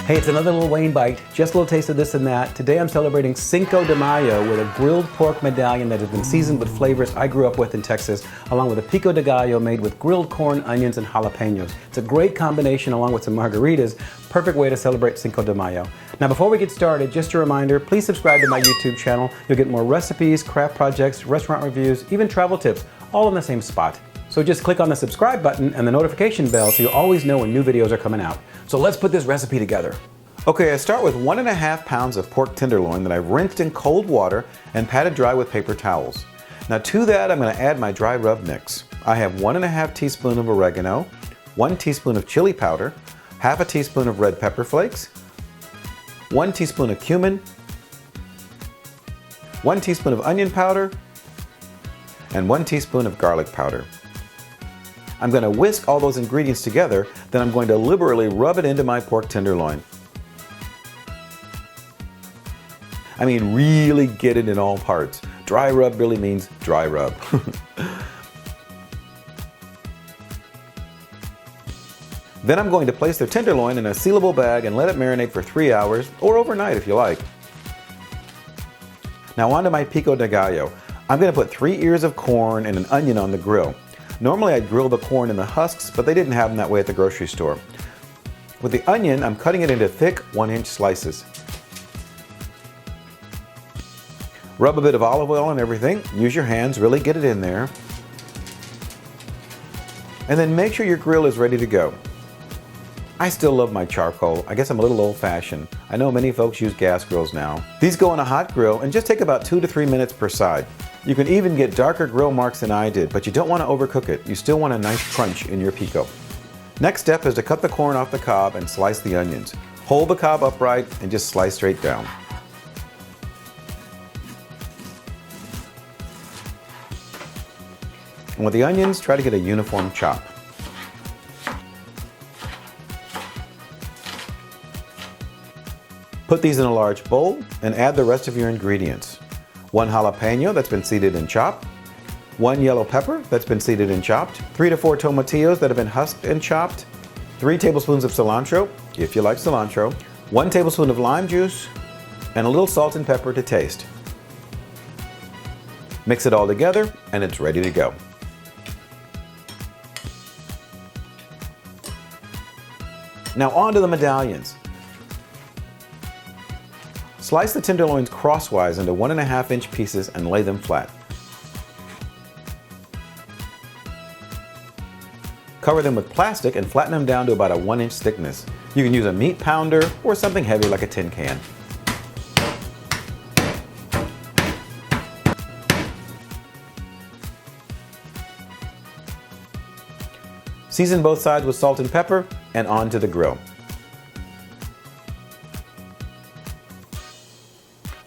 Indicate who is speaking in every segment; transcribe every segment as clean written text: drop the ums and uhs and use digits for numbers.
Speaker 1: Hey, it's another little Wayne bite. Just a little taste of this and that. Today I'm celebrating Cinco de Mayo with a grilled pork medallion that has been seasoned with flavors I grew up with in Texas, along with a Pico De Gallo made with grilled corn, onions, and jalapenos. It's a great combination along with some margaritas. Perfect way to celebrate Cinco de Mayo. Now before we get started, just a reminder, please subscribe to my YouTube channel. You'll get more recipes, craft projects, restaurant reviews, even travel tips, all in the same spot. So just click on the subscribe button and the notification bell so you always know when new videos are coming out. So let's put this recipe together. Okay, I start with 1.5 pounds of pork tenderloin that I've rinsed in cold water and patted dry with paper towels. Now to that, I'm going to add my dry rub mix. I have 1.5 teaspoons of oregano, 1 teaspoon of chili powder, half a teaspoon of red pepper flakes, 1 teaspoon of cumin, 1 teaspoon of onion powder, and 1 teaspoon of garlic powder. I'm going to whisk all those ingredients together, then I'm going to liberally rub it into my pork tenderloin. I mean, really get it in all parts. Dry rub really means dry rub. Then I'm going to place the tenderloin in a sealable bag and let it marinate for 3 hours, or overnight if you like. Now onto my Pico De Gallo. I'm going to put 3 ears of corn and an onion on the grill. Normally I'd grill the corn in the husks, but they didn't have them that way at the grocery store. With the onion, I'm cutting it into thick 1-inch slices. Rub a bit of olive oil on everything. Use your hands, really get it in there. And then make sure your grill is ready to go. I still love my charcoal. I guess I'm a little old-fashioned. I know many folks use gas grills now. These go on a hot grill and just take about 2 to 3 minutes per side. You can even get darker grill marks than I did, but you don't want to overcook it. You still want a nice crunch in your pico. Next step is to cut the corn off the cob and slice the onions. Hold the cob upright and just slice straight down. And with the onions, try to get a uniform chop. Put these in a large bowl and add the rest of your ingredients. 1 jalapeno that's been seeded and chopped, 1 yellow pepper that's been seeded and chopped, 3 to 4 tomatillos that have been husked and chopped, 3 tablespoons of cilantro, if you like cilantro, 1 tablespoon of lime juice, and a little salt and pepper to taste. Mix it all together and it's ready to go. Now on to the medallions. Slice the tenderloins crosswise into 1.5-inch pieces and lay them flat. Cover them with plastic and flatten them down to about a 1-inch thickness. You can use a meat pounder or something heavy like a tin can. Season both sides with salt and pepper and onto the grill.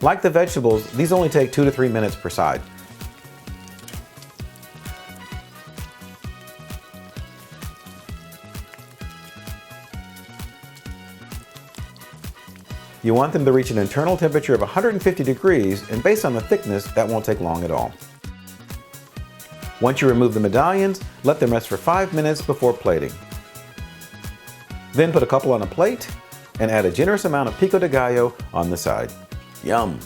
Speaker 1: Like the vegetables, these only take 2 to 3 minutes per side. You want them to reach an internal temperature of 150 degrees, and based on the thickness, that won't take long at all. Once you remove the medallions, let them rest for 5 minutes before plating. Then put a couple on a plate and add a generous amount of Pico De Gallo on the side. Yum!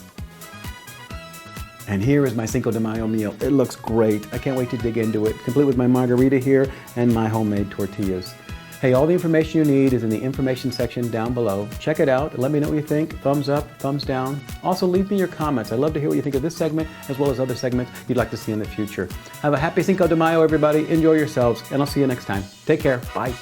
Speaker 1: And here is my Cinco de Mayo meal. It looks great. I can't wait to dig into it, complete with my margarita here and my homemade tortillas. Hey, all the information you need is in the information section down below. Check it out. Let me know what you think. Thumbs up, thumbs down. Also, leave me your comments. I'd love to hear what you think of this segment as well as other segments you'd like to see in the future. Have a happy Cinco de Mayo, everybody. Enjoy yourselves, and I'll see you next time. Take care. Bye.